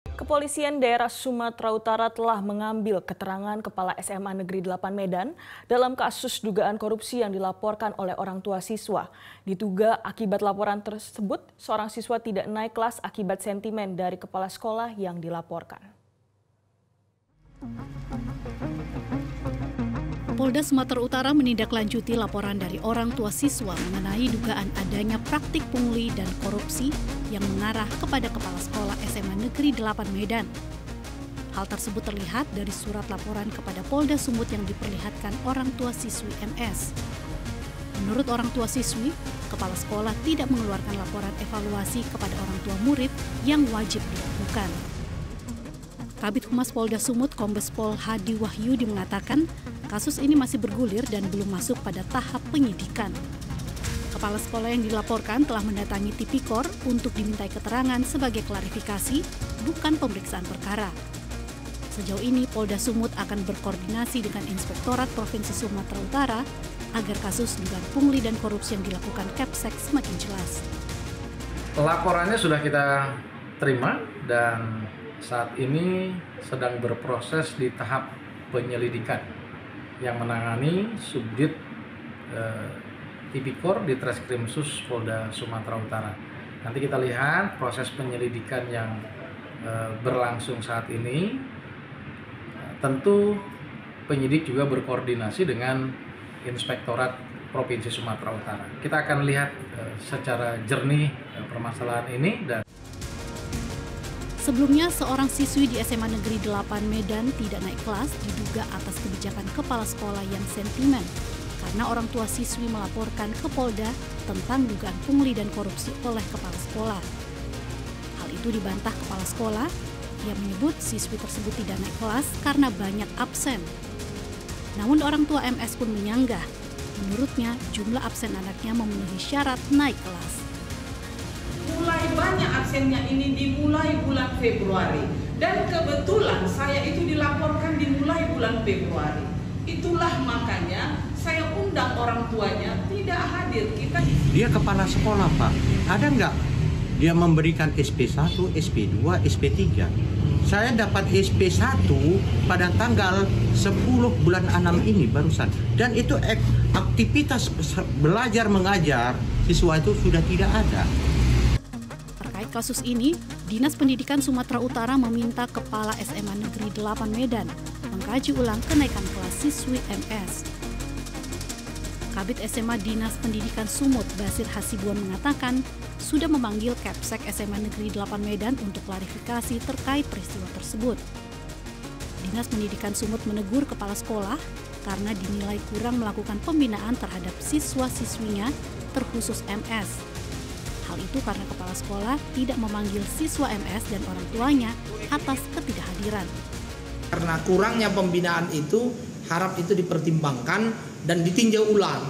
Kepolisian daerah Sumatera Utara telah mengambil keterangan Kepala SMA Negeri 8 Medan dalam kasus dugaan korupsi yang dilaporkan oleh orang tua siswa. Diduga akibat laporan tersebut, seorang siswa tidak naik kelas akibat sentimen dari kepala sekolah yang dilaporkan. Polda Sumatera Utara menindaklanjuti laporan dari orang tua siswa mengenai dugaan adanya praktik pungli dan korupsi yang mengarah kepada Kepala Sekolah SMA Negeri 8 Medan. Hal tersebut terlihat dari surat laporan kepada Polda Sumut yang diperlihatkan orang tua siswi MS. Menurut orang tua siswi, Kepala Sekolah tidak mengeluarkan laporan evaluasi kepada orang tua murid yang wajib dilakukan. Kabid Humas Polda Sumut Kombes Pol Hadi Wahyudi mengatakan kasus ini masih bergulir dan belum masuk pada tahap penyidikan. Kepala sekolah yang dilaporkan telah mendatangi Tipikor untuk dimintai keterangan sebagai klarifikasi, bukan pemeriksaan perkara. Sejauh ini Polda Sumut akan berkoordinasi dengan Inspektorat Provinsi Sumatera Utara agar kasus dugaan pungli dan korupsi yang dilakukan Kepsek semakin jelas. Laporannya sudah kita terima dan saat ini sedang berproses di tahap penyelidikan yang menangani Subdit Tipikor di Treskrimsus Polda Sumatera Utara. Nanti kita lihat proses penyelidikan yang berlangsung saat ini. Tentu penyidik juga berkoordinasi dengan Inspektorat Provinsi Sumatera Utara. Kita akan lihat secara jernih permasalahan ini. Sebelumnya, seorang siswi di SMA Negeri 8 Medan tidak naik kelas diduga atas kebijakan kepala sekolah yang sentimen karena orang tua siswi melaporkan ke Polda tentang dugaan pungli dan korupsi oleh kepala sekolah. Hal itu dibantah kepala sekolah yang menyebut siswi tersebut tidak naik kelas karena banyak absen. Namun orang tua MS pun menyanggah. Menurutnya, jumlah absen anaknya memenuhi syarat naik kelas. Mulai banyak absennya ini dimulai bulan Februari dan kebetulan saya itu dilaporkan dimulai bulan Februari. Itulah makanya saya undang orang tuanya tidak hadir. Dia kepala sekolah, Pak. Ada nggak dia memberikan SP1, SP2, SP3? Saya dapat SP1 pada tanggal 10 bulan 6 ini barusan. Dan itu aktivitas belajar mengajar siswa itu sudah tidak ada. Terkait kasus ini, Dinas Pendidikan Sumatera Utara meminta Kepala SMA Negeri 8 Medan mengkaji ulang kenaikan kelas siswi MS. Kabid SMA Dinas Pendidikan Sumut Basir Hasibuan mengatakan sudah memanggil Kepsek SMA Negeri 8 Medan untuk klarifikasi terkait peristiwa tersebut. Dinas Pendidikan Sumut menegur kepala sekolah karena dinilai kurang melakukan pembinaan terhadap siswa-siswinya terkhusus MS. Hal itu karena kepala sekolah tidak memanggil siswa MS dan orang tuanya atas ketidakhadiran. Karena kurangnya pembinaan itu, harap itu dipertimbangkan dan ditinjau ulang.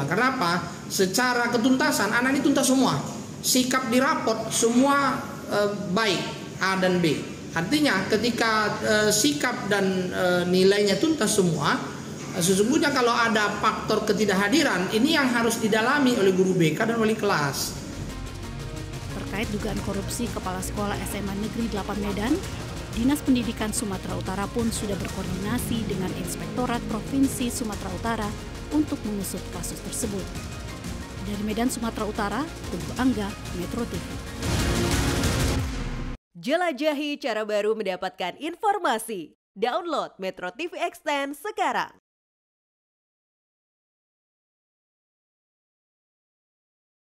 Karena apa? Secara ketuntasan, anak ini tuntas semua. Sikap di raport semua baik, A dan B. Artinya ketika sikap dan nilainya tuntas semua, sesungguhnya kalau ada faktor ketidakhadiran, ini yang harus didalami oleh guru BK dan wali kelas. Terkait dugaan korupsi kepala sekolah SMA Negeri 8 Medan, Dinas Pendidikan Sumatera Utara pun sudah berkoordinasi dengan Inspektorat Provinsi Sumatera Utara untuk mengusut kasus tersebut. Dari Medan, Sumatera Utara, Teguh Angga, Metro TV. Jelajahi cara baru mendapatkan informasi. Download Metro TV Extend sekarang.